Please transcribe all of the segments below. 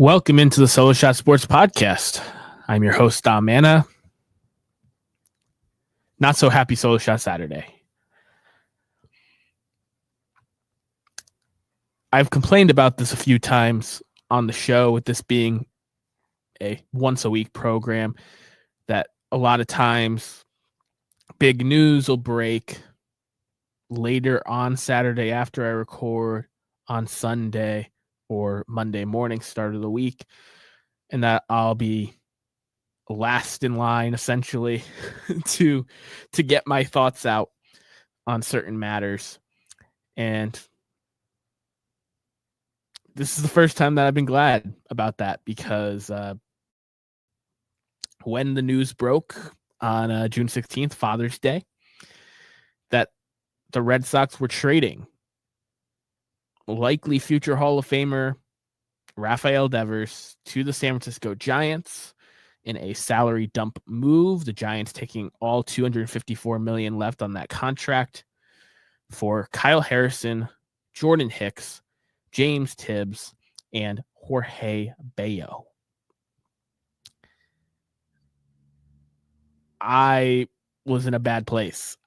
Welcome into the Solo Shot Sports Podcast. I'm your host, Dom Manna. Not so happy Solo Shot Saturday. I've complained about this a few times on the show, with this being a once-a-week program, that a lot of times big news will break later on Saturday after I record on Sunday or Monday morning, start of the week, and that I'll be last in line essentially to get my thoughts out on certain matters. And this is the first time that I've been glad about that, because when the news broke on June 16th, Father's Day, that the Red Sox were trading likely future Hall of Famer Rafael Devers to the San Francisco Giants in a salary dump move, the Giants taking all $254 million left on that contract for Kyle Harrison, Jordan Hicks, James Tibbs, and Jorge Bello. I was in a bad place.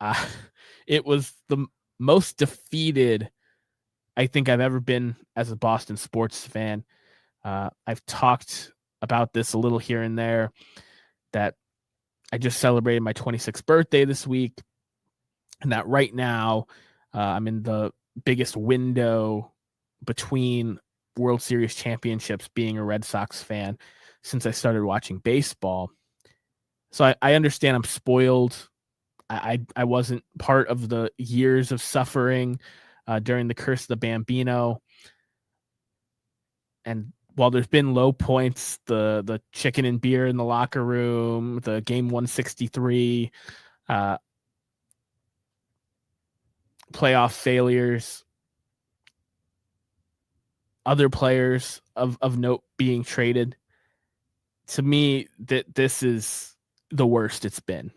It was the most defeated I think I've ever been as a Boston sports fan. I've talked about this a little here and there, that I just celebrated my 26th birthday this week, and that right now I'm in the biggest window between World Series championships, being a Red Sox fan, since I started watching baseball. So I understand I'm spoiled. I wasn't part of the years of suffering during the curse of the Bambino. And while there's been low points, the chicken and beer in the locker room, the game 163, playoff failures, other players of note being traded, to me, that this is the worst it's been.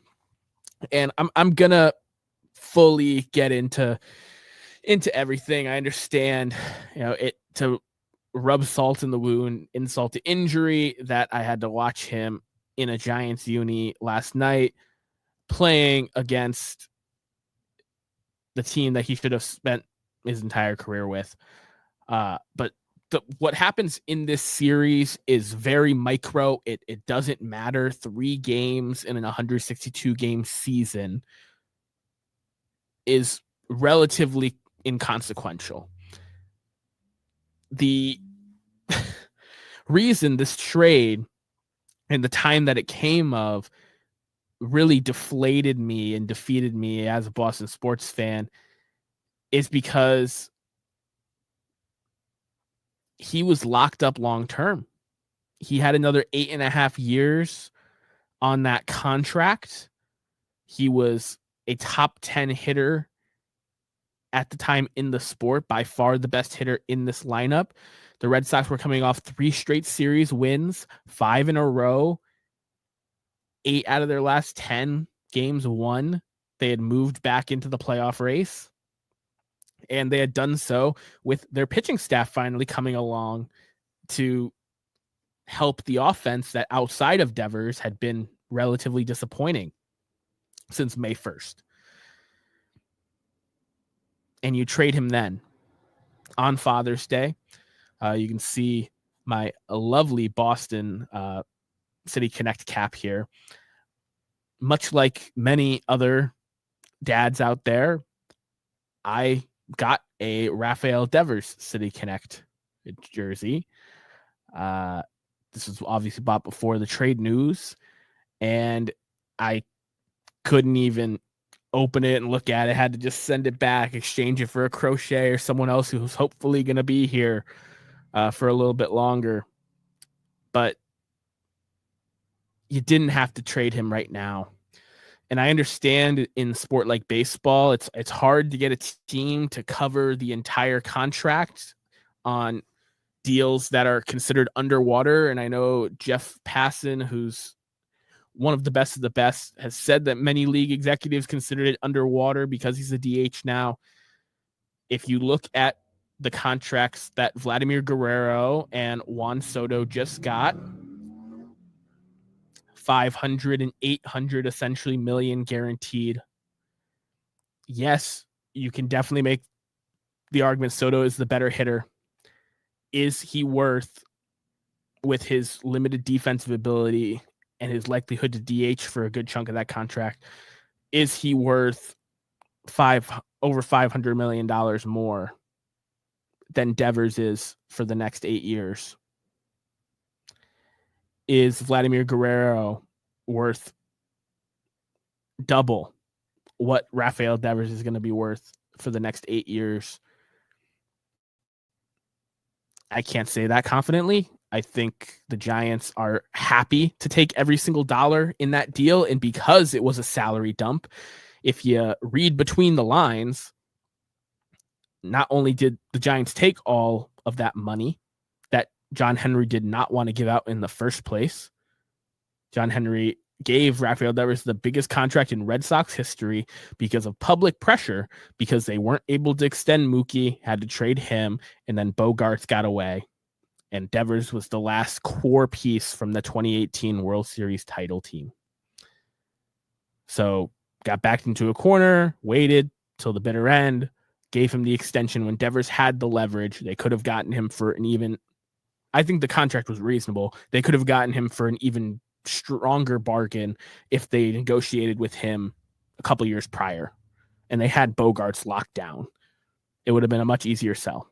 And I'm gonna fully get into everything. I understand, it to rub salt in the wound, insult to injury, that I had to watch him in a Giants uni last night playing against the team that he should have spent his entire career with. But what happens in this series is very micro. It doesn't matter. 3 games in an 162 game season is relatively inconsequential. The reason this trade and the time that it came of really deflated me and defeated me as a Boston sports fan is because he was locked up long term. He had another 8.5 years on that contract. He was a top 10 hitter at the time in the sport, by far the best hitter in this lineup. The Red Sox were coming off 3 straight series wins, 5 in a row. 8 out of their last 10 games won. They had moved back into the playoff race, and they had done so with their pitching staff finally coming along to help the offense that, outside of Devers, had been relatively disappointing since May 1st. And you trade him then on Father's Day. You can see my lovely Boston City Connect cap here. Much like many other dads out there, I got a Rafael Devers City Connect jersey. This was obviously bought before the trade news, and I couldn't even open it and look at it. Had to just send it back, exchange it for a Crochet or someone else who's hopefully going to be here for a little bit longer. But you didn't have to trade him right now. And I understand in sport like baseball, it's hard to get a team to cover the entire contract on deals that are considered underwater. And I know Jeff Passan, who's one of the best, has said that many league executives considered it underwater because he's a DH now. If you look at the contracts that Vladimir Guerrero and Juan Soto just got, 500 and 800 essentially million guaranteed. Yes, you can definitely make the argument Soto is the better hitter. Is he worth, with his limited defensive ability and his likelihood to DH for a good chunk of that contract, is he worth over $500 million more than Devers is for the next 8 years? Is Vladimir Guerrero worth double what Rafael Devers is going to be worth for the next 8 years? I can't say that confidently. I think the Giants are happy to take every single dollar in that deal. And because it was a salary dump, if you read between the lines, not only did the Giants take all of that money that John Henry did not want to give out in the first place, John Henry gave Rafael Devers the biggest contract in Red Sox history because of public pressure, because they weren't able to extend Mookie, had to trade him, and then Bogarts got away. And Devers was the last core piece from the 2018 World Series title team. So got backed into a corner, waited till the bitter end, gave him the extension when Devers had the leverage. They could have gotten him for an even, I think the contract was reasonable. They could have gotten him for an even stronger bargain if they negotiated with him a couple years prior and they had Bogarts locked down. It would have been a much easier sell.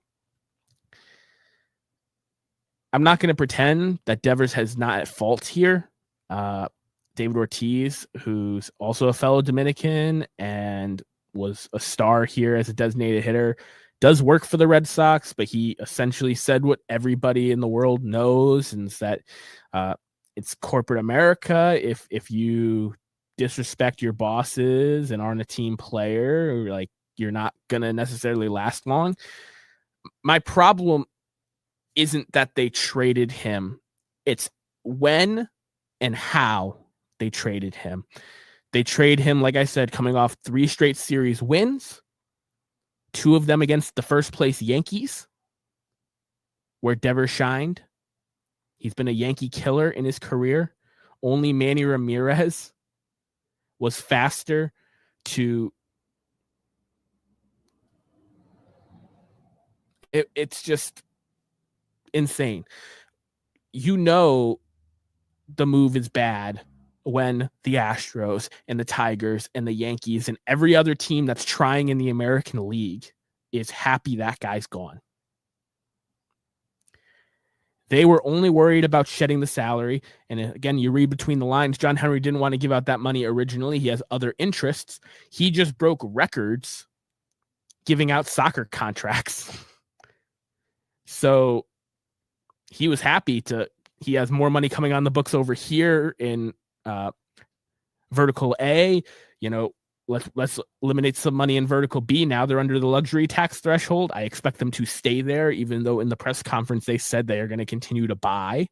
I'm not going to pretend that Devers has not at fault here. David Ortiz, who's also a fellow Dominican and was a star here as a designated hitter, does work for the Red Sox, but he essentially said what everybody in the world knows, and is that it's corporate America. If you disrespect your bosses and aren't a team player, like, you're not going to necessarily last long. My problem isn't that they traded him. It's when and how they traded him. They trade him, like I said, coming off 3 straight series wins, 2 of them against the first place Yankees, where Devers shined. He's been a Yankee killer in his career. Only Manny Ramirez was faster to... It's just insane. You know the move is bad when the Astros and the Tigers and the Yankees and every other team that's trying in the American League is happy that guy's gone. They were only worried about shedding the salary. And again, you read between the lines, John Henry didn't want to give out that money originally. He has other interests. He just broke records giving out soccer contracts. So he was happy he has more money coming on the books over here in vertical A. Let's eliminate some money in vertical B. Now they're under the luxury tax threshold. I expect them to stay there, even though in the press conference they said they are going to continue to buy.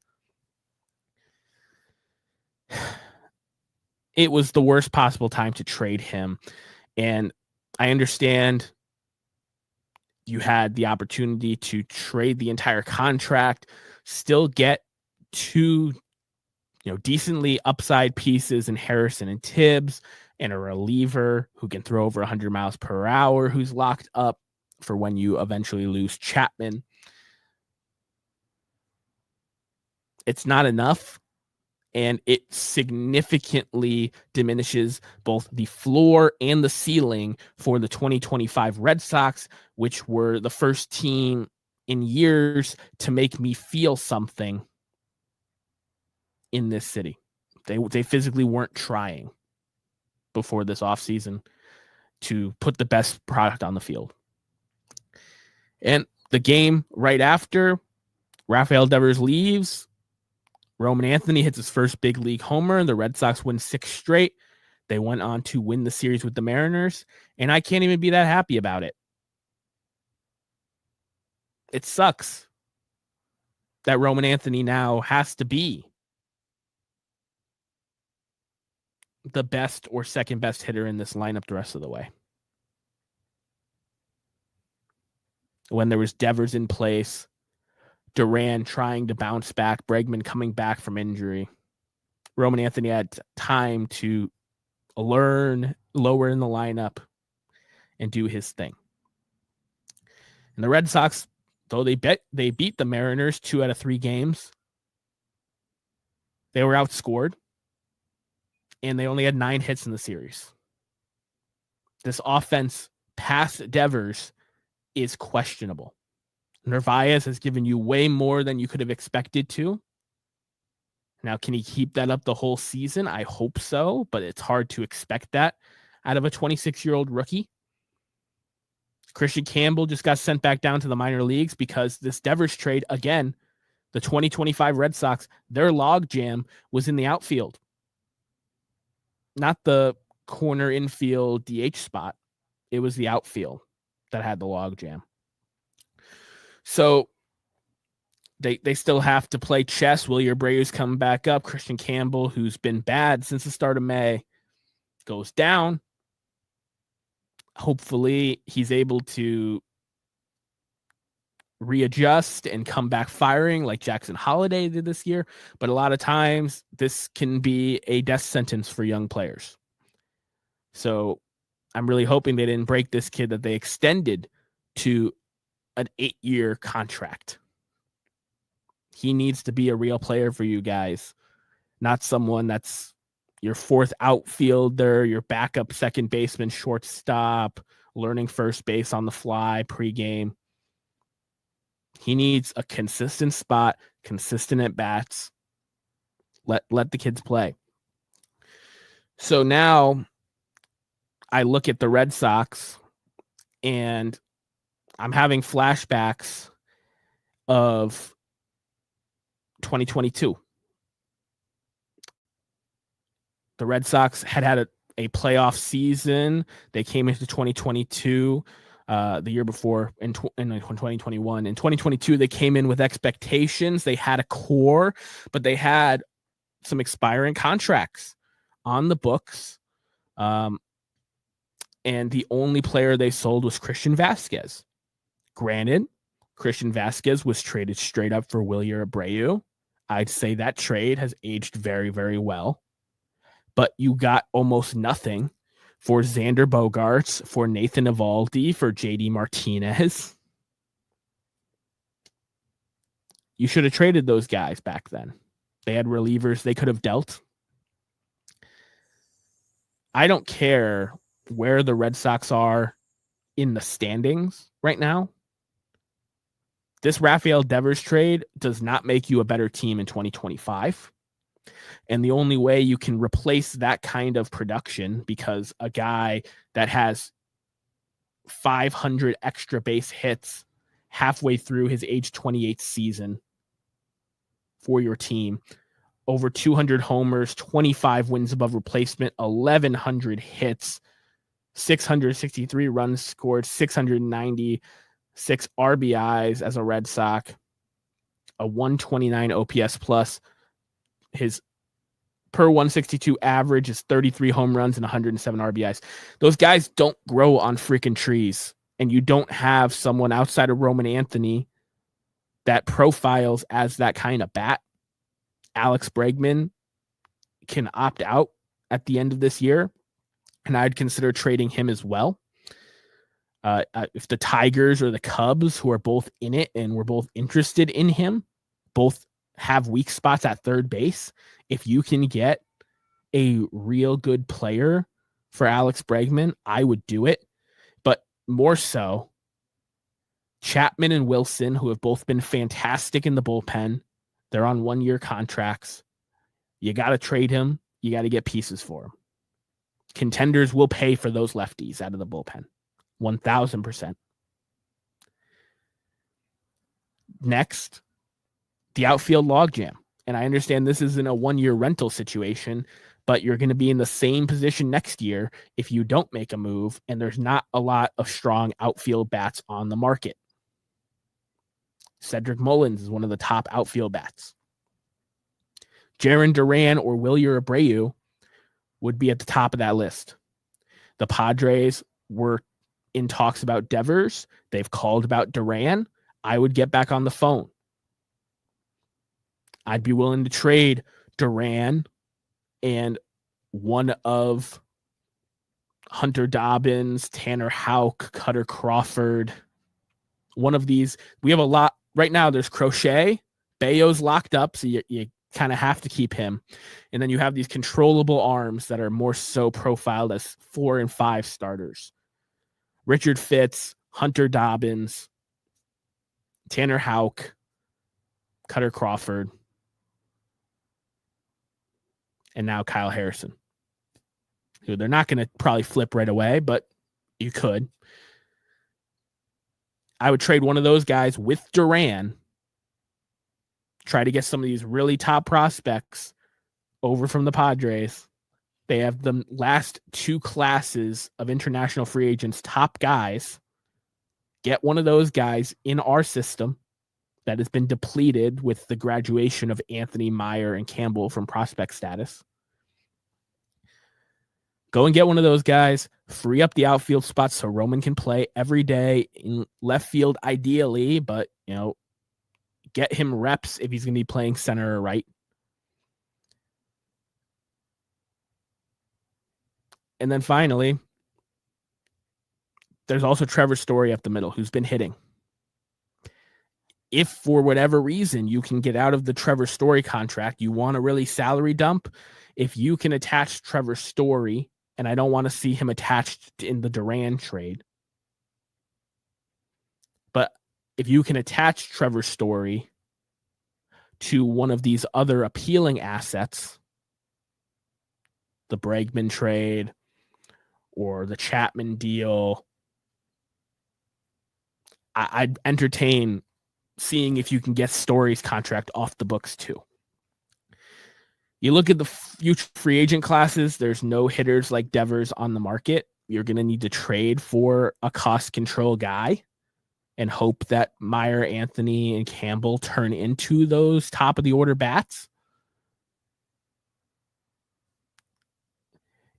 It was the worst possible time to trade him. And I understand you had the opportunity to trade the entire contract, still get 2 decently upside pieces in Harrison and Tibbs, and a reliever who can throw over 100 miles per hour, who's locked up for when you eventually lose Chapman. It's not enough, and it significantly diminishes both the floor and the ceiling for the 2025 Red Sox, which were the first team in years to make me feel something in this city. They physically weren't trying before this offseason to put the best product on the field. And the game right after, Rafael Devers leaves. Roman Anthony hits his first big league homer. The Red Sox win 6 straight. They went on to win the series with the Mariners, and I can't even be that happy about it. It sucks that Roman Anthony now has to be the best or second best hitter in this lineup the rest of the way. when there was Devers in place, Duran trying to bounce back, Bregman coming back from injury. Roman Anthony had time to learn, lower in the lineup, and do his thing. And the Red Sox, though they beat the Mariners 2 out of 3 games, they were outscored, and they only had 9 hits in the series. This offense past Devers is questionable. Narvaez has given you way more than you could have expected to. Now, can he keep that up the whole season? I hope so, but it's hard to expect that out of a 26-year-old rookie. Christian Campbell just got sent back down to the minor leagues because this Devers trade, again, the 2025 Red Sox, their log jam was in the outfield, not the corner infield DH spot. It was the outfield that had the log jam. So they still have to play chess. Wilyer Abreu's coming back up. Christian Campbell, who's been bad since the start of May, goes down. Hopefully he's able to readjust and come back firing like Jackson Holliday did this year. But a lot of times this can be a death sentence for young players. So I'm really hoping they didn't break this kid, that they extended to an 8-year contract. He needs to be a real player for you guys, not someone that's your 4th outfielder, your backup second baseman, shortstop, learning first base on the fly pregame. He needs a consistent spot, consistent at bats. Let the kids play. So now I look at the Red Sox and I'm having flashbacks of 2022. The Red Sox had a playoff season. They came into 2022, the year before in 2021. In 2022, they came in with expectations. They had a core, but they had some expiring contracts on the books. And the only player they sold was Christian Vasquez. Granted, Christian Vasquez was traded straight up for Wilyer Abreu. I'd say that trade has aged very, very well. But you got almost nothing for Xander Bogaerts, for Nathan Eovaldi, for JD Martinez. You should have traded those guys back then. They had relievers they could have dealt. I don't care where the Red Sox are in the standings right now. This Rafael Devers trade does not make you a better team in 2025. And the only way you can replace that kind of production, because a guy that has 500 extra base hits halfway through his age 28 season for your team, over 200 homers, 25 wins above replacement, 1,100 hits, 663 runs scored, 696 RBIs as a Red Sox, a 129 OPS plus. His per 162 average is 33 home runs and 107 RBIs. Those guys don't grow on freaking trees, and you don't have someone outside of Roman Anthony that profiles as that kind of bat. Alex Bregman can opt out at the end of this year, and I'd consider trading him as well. If the Tigers or the Cubs, who are both in it and we're both interested in him, both have weak spots at third base, if you can get a real good player for Alex Bregman, I would do it. But more so, Chapman and Wilson, who have both been fantastic in the bullpen, they're on 1-year contracts. You got to trade him. You got to get pieces for him. Contenders will pay for those lefties out of the bullpen. 1,000%. Next, the outfield logjam. And I understand this isn't a 1-year rental situation, but you're going to be in the same position next year if you don't make a move, and there's not a lot of strong outfield bats on the market. Cedric Mullins is one of the top outfield bats. Jarren Duran or Wilyer Abreu would be at the top of that list. The Padres were in talks about Devers. They've called about Duran. I would get back on the phone. I'd be willing to trade Duran and one of Hunter Dobbins, Tanner Houck, Cutter Crawford. One of these. We have a lot right now. There's Crochet. Bayo's locked up, so you kind of have to keep him. And then you have these controllable arms that are more so profiled as 4 and 5 starters. Richard Fitz, Hunter Dobbins, Tanner Houck, Cutter Crawford, and now Kyle Harrison, who they're not going to probably flip right away, but you could. I would trade one of those guys with Duran, try to get some of these really top prospects over from the Padres. They have the last 2 classes of international free agents, top guys. Get one of those guys in our system that has been depleted with the graduation of Anthony, Meyer, and Campbell from prospect status. Go and get one of those guys, free up the outfield spots so Roman can play every day in left field ideally, but, get him reps if he's going to be playing center or right. And then finally, there's also Trevor Story up the middle, who's been hitting. If for whatever reason you can get out of the Trevor Story contract, you want to really salary dump, if you can attach Trevor Story, and I don't want to see him attached in the Duran trade, but if you can attach Trevor Story to one of these other appealing assets, the Bregman trade or the Chapman deal, I'd entertain seeing if you can get Story's contract off the books too. You look at the future free agent classes, there's no hitters like Devers on the market. You're going to need to trade for a cost control guy and hope that Meyer, Anthony, and Campbell turn into those top of the order bats.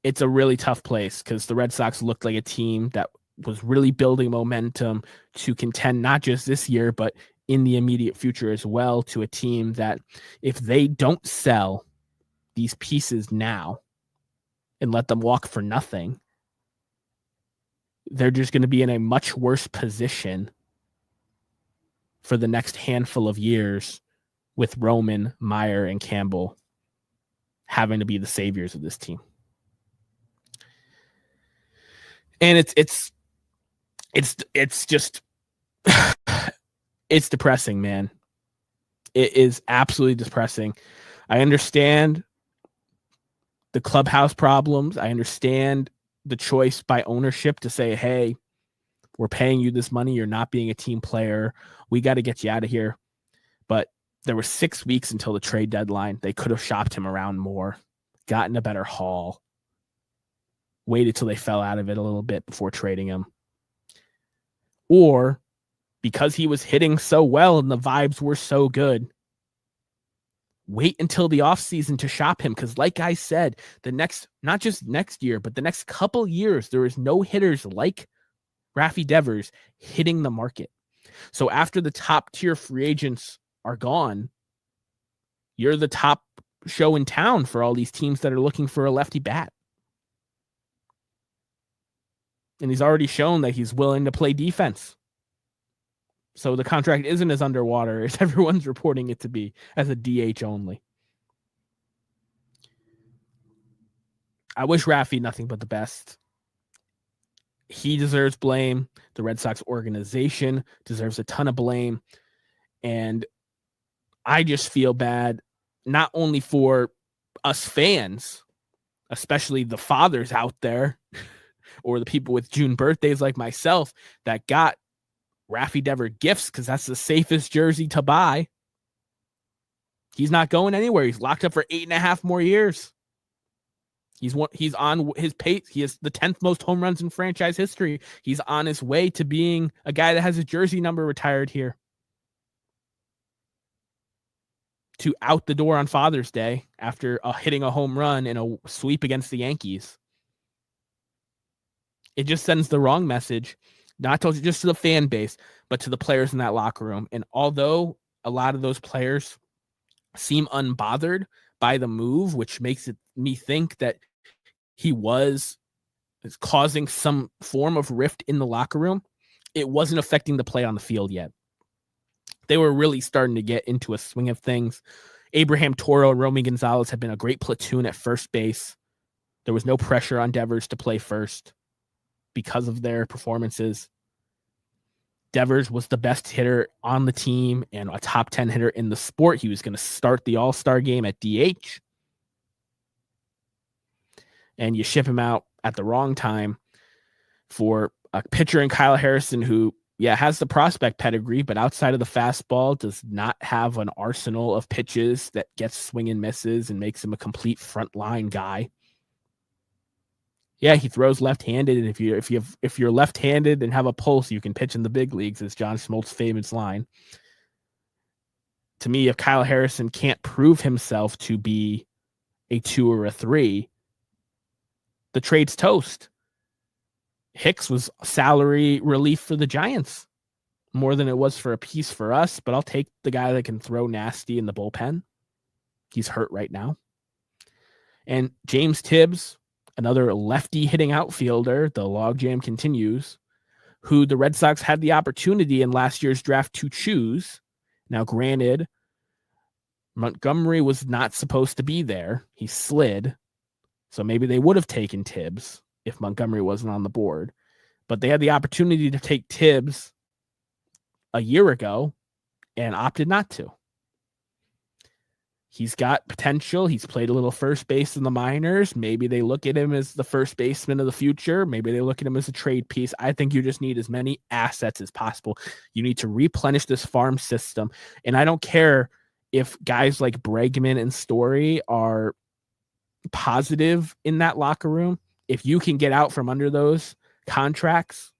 It's a really tough place because the Red Sox looked like a team that was really building momentum to contend not just this year, but in the immediate future as well, to a team that if they don't sell these pieces now and let them walk for nothing, they're just going to be in a much worse position for the next handful of years with Roman, Meyer, and Campbell having to be the saviors of this team. And it's just it's depressing, man. It is absolutely depressing. I understand the clubhouse problems. I understand the choice by ownership to say, hey, we're paying you this money. You're not being a team player. We got to get you out of here. But there were 6 weeks until the trade deadline. They could have shopped him around more, gotten a better haul, waited till they fell out of it a little bit before trading him. Or because he was hitting so well and the vibes were so good, wait until the offseason to shop him. Because like I said, the next, not just next year, but the next couple years, there is no hitters like Rafi Devers hitting the market. So after the top tier free agents are gone, you're the top show in town for all these teams that are looking for a lefty bat. And he's already shown that he's willing to play defense. So the contract isn't as underwater as everyone's reporting it to be, as a DH only. I wish Rafi nothing but the best. He deserves blame. The Red Sox organization deserves a ton of blame. And I just feel bad, not only for us fans, especially the fathers out there, or the people with June birthdays like myself that got Rafi Devers gifts because that's the safest jersey to buy. He's not going anywhere. He's locked up for 8.5 more years. He's on his pace. He has the 10th most home runs in franchise history. He's on his way to being a guy that has his jersey number retired here. To out the door on Father's Day after hitting a home run in a sweep against the Yankees. It just sends the wrong message, not just to the fan base, but to the players in that locker room. And although a lot of those players seem unbothered by the move, which makes me think that he was causing some form of rift in the locker room, it wasn't affecting the play on the field yet. They were really starting to get into a swing of things. Abraham Toro and Romy Gonzalez have been a great platoon at first base. There was no pressure on Devers to play first because of their performances. Devers was the best hitter on the team and a top 10 hitter in the sport. He was going to start the All-Star game at DH. And you ship him out at the wrong time for a pitcher in Kyle Harrison who, has the prospect pedigree, but outside of the fastball does not have an arsenal of pitches that gets swing and misses and makes him a complete frontline guy. Yeah, he throws left-handed, and if you're left-handed and have a pulse, you can pitch in the big leagues, is John Smoltz's famous line. To me, if Kyle Harrison can't prove himself to be a 2 or a 3, the trade's toast. Hicks was salary relief for the Giants more than it was for a piece for us, but I'll take the guy that can throw nasty in the bullpen. He's hurt right now. And James Tibbs, another lefty hitting outfielder, the logjam continues, who the Red Sox had the opportunity in last year's draft to choose. Now, granted, Montgomery was not supposed to be there. He slid. So maybe they would have taken Tibbs if Montgomery wasn't on the board. But they had the opportunity to take Tibbs a year ago and opted not to. He's got potential. He's played a little first base in the minors. Maybe they look at him as the first baseman of the future. Maybe they look at him as a trade piece. I think you just need as many assets as possible. You need to replenish this farm system. And I don't care if guys like Bregman and Story are positive in that locker room. If you can get out from under those contracts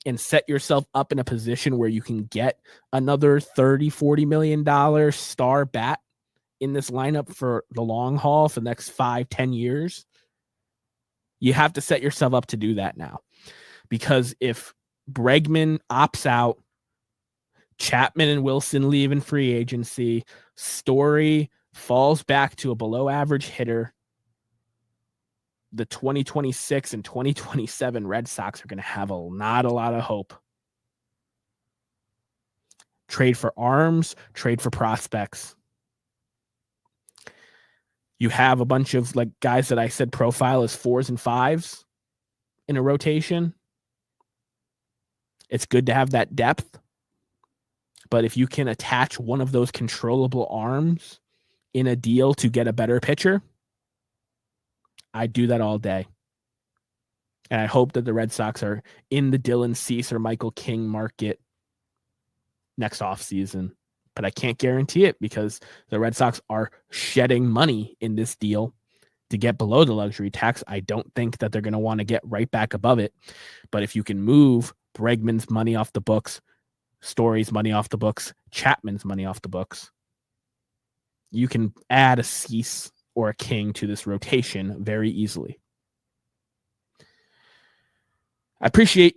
and set yourself up in a position where you can get another $30-40 million star bat in this lineup for the long haul for the next 5-10 years, you have to set yourself up to do that now. Because if Bregman opts out, Chapman and Wilson leave in free agency, Story falls back to a below average hitter, the 2026 and 2027 Red Sox are going to have not a lot of hope. Trade for arms, trade for prospects. You have a bunch of like guys that I said profile as 4s and 5s in a rotation. It's good to have that depth. But if you can attach one of those controllable arms in a deal to get a better pitcher, I'd do that all day. And I hope that the Red Sox are in the Dylan Cease or Michael King market next offseason. But I can't guarantee it because the Red Sox are shedding money in this deal to get below the luxury tax. I don't think that they're going to want to get right back above it. But if you can move Bregman's money off the books, Story's money off the books, Chapman's money off the books, you can add a Cease or a King to this rotation very easily. I appreciate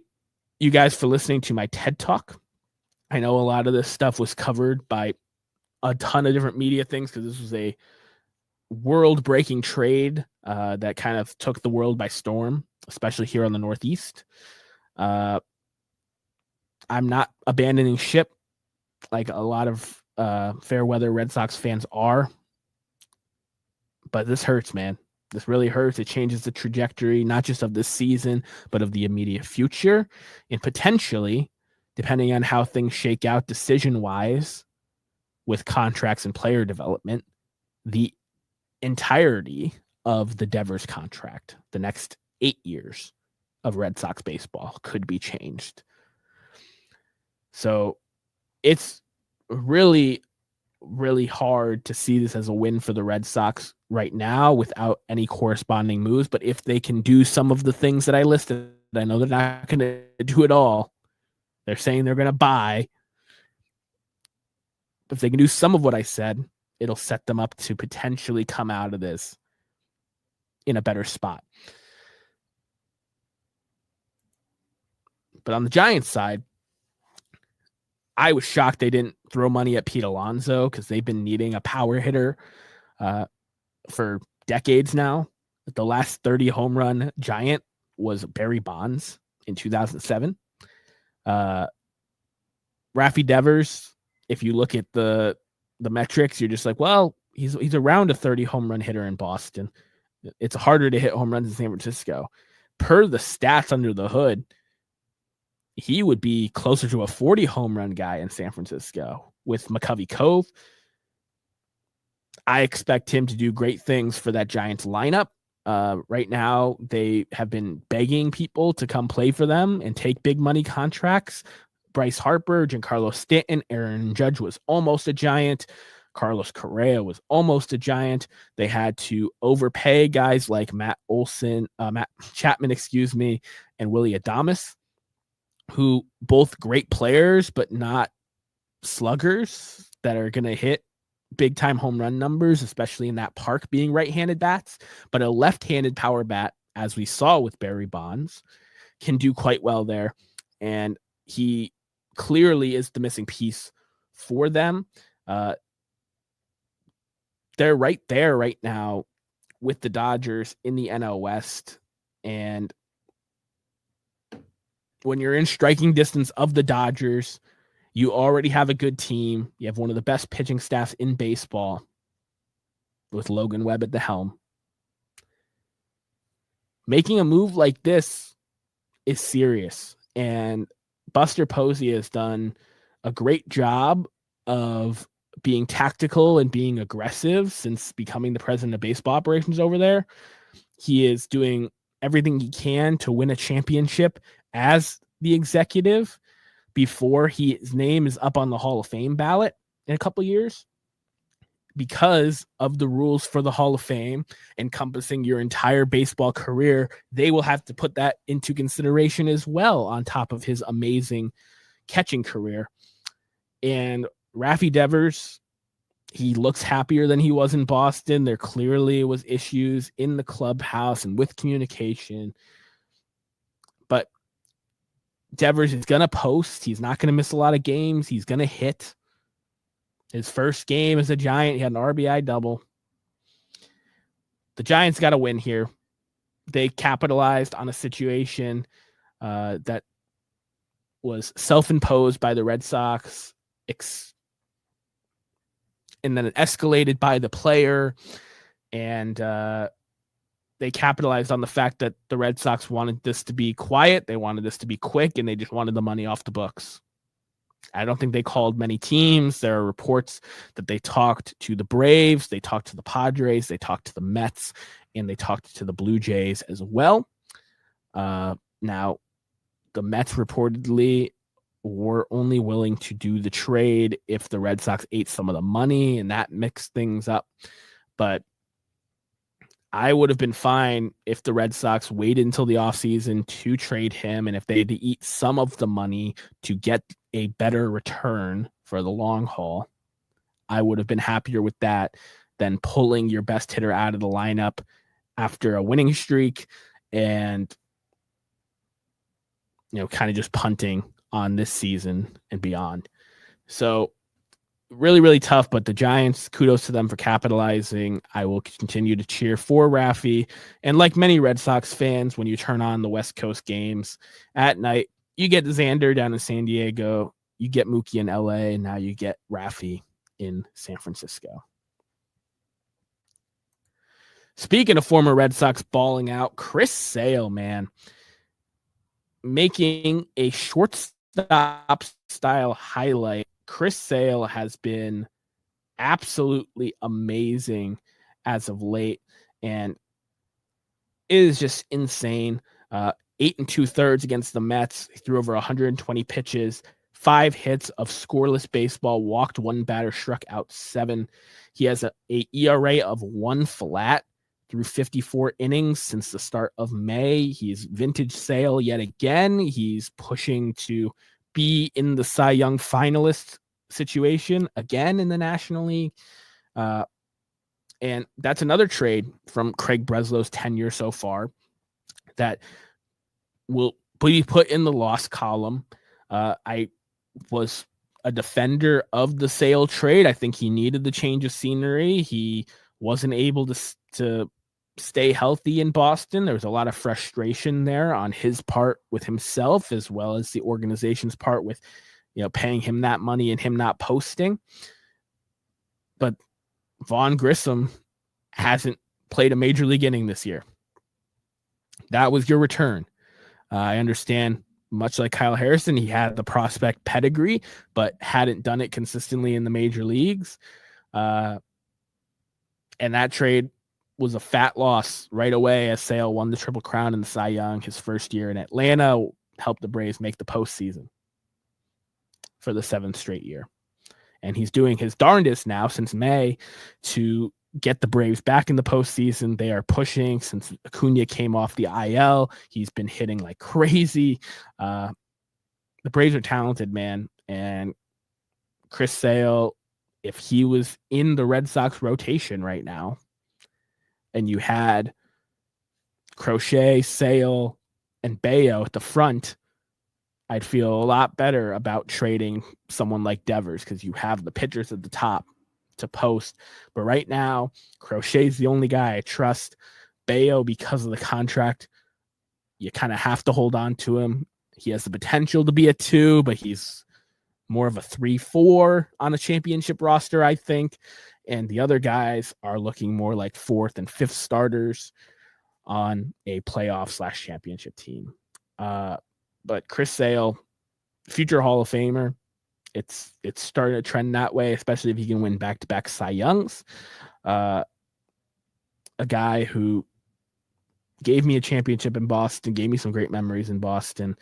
you guys for listening to my TED Talk. I know a lot of this stuff was covered by a ton of different media things because this was a world-breaking trade that kind of took the world by storm, especially here on the Northeast. I'm not abandoning ship like a lot of fair weather Red Sox fans are. But this hurts, man. This really hurts. It changes the trajectory, not just of this season, but of the immediate future. And potentially, depending on how things shake out decision-wise with contracts and player development, the entirety of the Devers contract, the next 8 years of Red Sox baseball could be changed. So it's really hard to see this as a win for the Red Sox right now without any corresponding moves. But if they can do some of the things that I listed, I know they're not going to do it all. They're saying they're going to buy. If they can do some of what I said, it'll set them up to potentially come out of this in a better spot. But on the Giants side, I was shocked they didn't throw money at Pete Alonso because they've been needing a power hitter for decades now. The last 30 home run Giant was Barry Bonds in 2007. Rafi Devers, if you look at the metrics, you're just like, well, he's around a 30 home run hitter in Boston. It's harder to hit home runs in San Francisco. Per the stats under the hood, he would be closer to a 40 home run guy in San Francisco with McCovey Cove. I expect him to do great things for that Giants lineup. Right now, they have been begging people to come play for them and take big money contracts. Bryce Harper, Giancarlo Stanton, Aaron Judge was almost a Giant. Carlos Correa was almost a Giant. They had to overpay guys like Matt Chapman, and Willie Adames, who both great players, but not sluggers that are going to hit big time home run numbers, especially in that park being right-handed bats. But a left-handed power bat, as we saw with Barry Bonds, can do quite well there. And he clearly is the missing piece for them. They're right there right now with the Dodgers in the NL West. And when you're in striking distance of the Dodgers, you already have a good team. You have one of the best pitching staffs in baseball with Logan Webb at the helm. Making a move like this is serious. And Buster Posey has done a great job of being tactical and being aggressive since becoming the president of baseball operations over there. He is doing everything he can to win a championship as the executive before his name is up on the Hall of Fame ballot in a couple of years, because of the rules for the Hall of Fame encompassing your entire baseball career. They will have to put that into consideration as well on top of his amazing catching career. And Rafi Devers, he looks happier than he was in Boston. There clearly was issues in the clubhouse and with communication. But Devers is going to post. He's not going to miss a lot of games. He's going to hit. His first game as a Giant, he had an RBI double. The Giants got to win here. They capitalized on a situation that was self-imposed by the Red Sox, and then it escalated by the player, and they capitalized on the fact that the Red Sox wanted this to be quiet. They wanted this to be quick, and they just wanted the money off the books. I don't think they called many teams. There are reports that they talked to the Braves, they talked to the Padres, they talked to the Mets, and they talked to the Blue Jays as well. Now, the Mets reportedly were only willing to do the trade if the Red Sox ate some of the money, and that mixed things up. But I would have been fine if the Red Sox waited until the offseason to trade him, and if they had to eat some of the money to get a better return for the long haul. I would have been happier with that than pulling your best hitter out of the lineup after a winning streak and, kind of just punting on this season and beyond. So really, really tough, but the Giants, kudos to them for capitalizing. I will continue to cheer for Rafi. And like many Red Sox fans, when you turn on the West Coast games at night, you get Xander down in San Diego, you get Mookie in LA, and now you get Rafi in San Francisco. Speaking of former Red Sox balling out, Chris Sale, man, making a shortstop style highlight. Chris Sale has been absolutely amazing as of late, and it is just insane. 8 2/3 against the Mets. He threw over 120 pitches, 5 hits of scoreless baseball, walked 1 batter, struck out 7. He has a ERA of 1 flat through 54 innings since the start of May. He's vintage Sale yet again. He's pushing to be in the Cy Young finalist situation again in the National League. And that's another trade from Craig Breslow's tenure so far that will be put in the loss column. I was a defender of the Sale trade. I think he needed the change of scenery. He wasn't able to stay healthy in Boston. There was a lot of frustration there on his part with himself, as well as the organization's part with, paying him that money and him not posting. But Vaughn Grissom hasn't played a major league inning this year. That was your return. I understand, much like Kyle Harrison, he had the prospect pedigree, but hadn't done it consistently in the major leagues. And that trade was a fat loss right away, as Sale won the Triple Crown in the Cy Young his first year in Atlanta, helped the Braves make the postseason for the 7th straight year. And he's doing his darndest now since May to get the Braves back in the postseason. They are pushing since Acuna came off the IL. He's been hitting like crazy. The Braves are talented, man. And Chris Sale, if he was in the Red Sox rotation right now, and you had Crochet, Sale, and Bayo at the front, I'd feel a lot better about trading someone like Devers, because you have the pitchers at the top to post. But right now, Crochet's the only guy I trust. Bayo, because of the contract, you kind of have to hold on to him. He has the potential to be a 2, but he's more of a 3-4 on a championship roster, I think. And the other guys are looking more like 4th and 5th starters on a playoff/championship team. But Chris Sale, future Hall of Famer. It's starting to trend that way, especially if he can win back-to-back Cy Youngs. A guy who gave me a championship in Boston, gave me some great memories in Boston,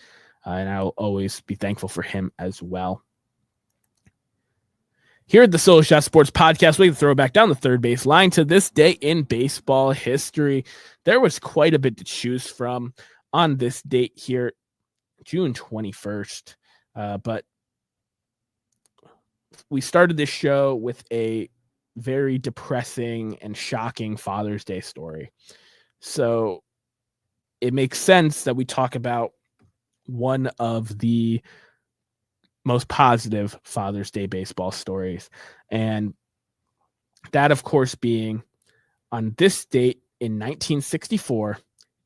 and I'll always be thankful for him as well. Here at the Solo Shot Sports Podcast, we can throw back down the third base line to this day in baseball history. There was quite a bit to choose from on this date here, June 21st. But we started this show with a very depressing and shocking Father's Day story. So it makes sense that we talk about one of the most positive Father's Day baseball stories. And that, of course, being on this date in 1964,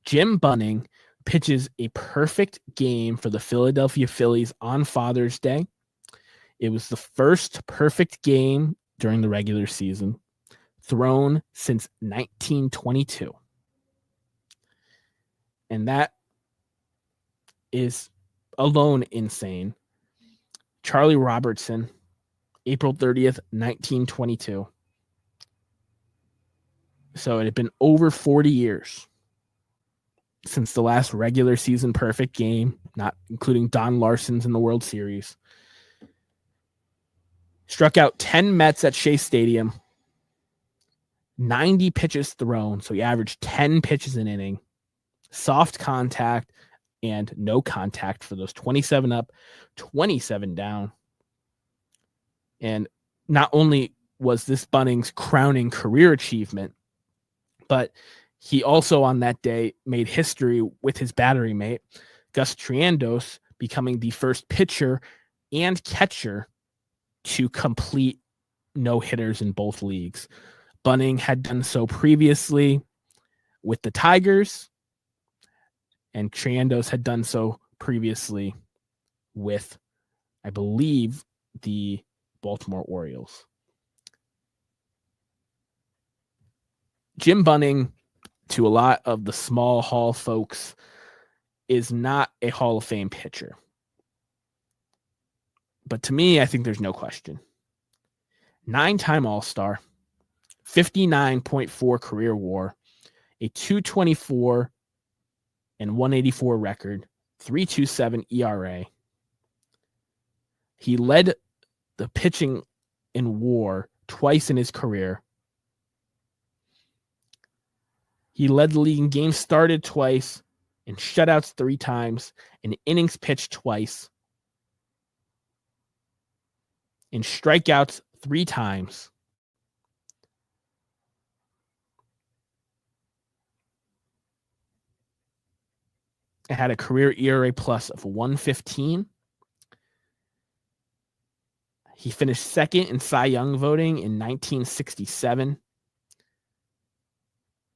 Jim Bunning pitches a perfect game for the Philadelphia Phillies on Father's Day. It was the first perfect game during the regular season thrown since 1922. And that is alone insane. Charlie Robertson, April 30th, 1922. So it had been over 40 years since the last regular season perfect game, not including Don Larson's in the World Series. Struck out 10 Mets at Shea Stadium. 90 pitches thrown, so he averaged 10 pitches an inning. Soft contact and no contact for those 27 up, 27 down. And not only was this Bunning's crowning career achievement, but he also on that day made history with his battery mate, Gus Triandos, becoming the first pitcher and catcher to complete no-hitters in both leagues. Bunning had done so previously with the Tigers, and Triandos had done so previously with, I believe, the Baltimore Orioles. Jim Bunning, to a lot of the small hall folks, is not a Hall of Fame pitcher. But to me, I think there's no question. 9-time All-Star, 59.4 career WAR, a 224 and 184 record, 3.27 ERA. He led the pitching in WAR twice in his career. He led the league in games started twice, in shutouts 3 times, in innings pitched twice, in strikeouts 3 times. It had a career ERA plus of 115. He finished second in Cy Young voting in 1967.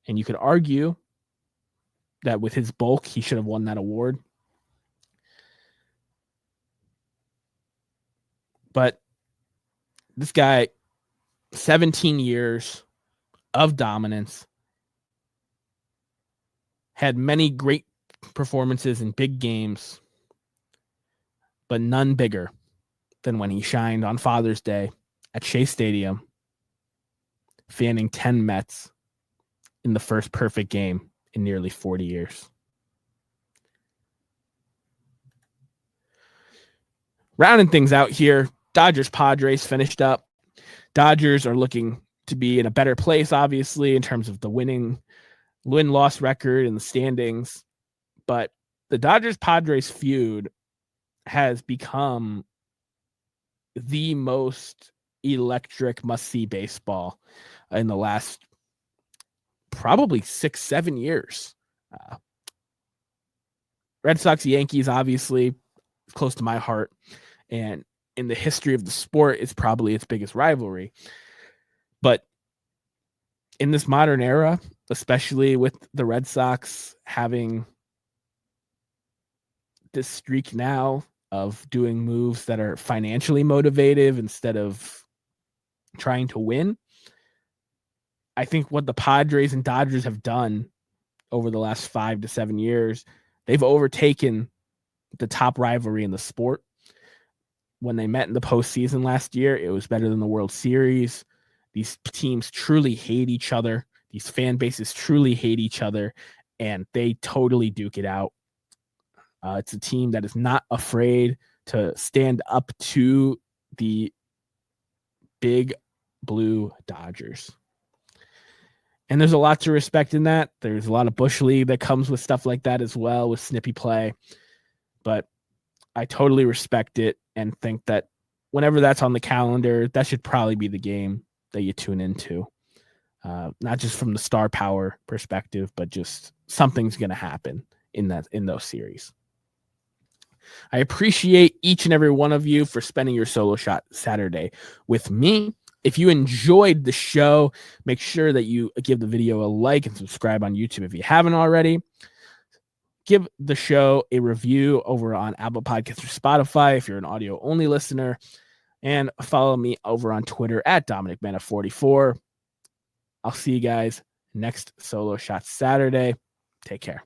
And you could argue that with his bulk, he should have won that award. But this guy, 17 years of dominance, had many great performances in big games, but none bigger than when he shined on Father's Day at Shea Stadium, fanning 10 Mets in the first perfect game in nearly 40 years. Rounding things out here, Dodgers-Padres finished up. Dodgers are looking to be in a better place, obviously, in terms of the win-loss record and the standings. But the Dodgers-Padres feud has become the most electric must-see baseball in the last probably 6-7 years. Red Sox, Yankees, obviously, close to my heart. And in the history of the sport, it's probably its biggest rivalry. But in this modern era, especially with the Red Sox having this streak now of doing moves that are financially motivated instead of trying to win, I think what the Padres and Dodgers have done over the last 5 to 7 years, they've overtaken the top rivalry in the sport. When they met in the postseason last year, it was better than the World Series. These teams truly hate each other. These fan bases truly hate each other, and they totally duke it out. It's a team that is not afraid to stand up to the big blue Dodgers. And there's a lot to respect in that. There's a lot of Bush League that comes with stuff like that as well, with snippy play. But I totally respect it and think that whenever that's on the calendar, that should probably be the game that you tune into. Not just from the star power perspective, but just something's going to happen in those series. I appreciate each and every one of you for spending your Solo Shot Saturday with me. If you enjoyed the show, make sure that you give the video a like and subscribe on YouTube if you haven't already. Give the show a review over on Apple Podcasts or Spotify if you're an audio-only listener. And follow me over on Twitter at DominicMana44. I'll see you guys next Solo Shot Saturday. Take care.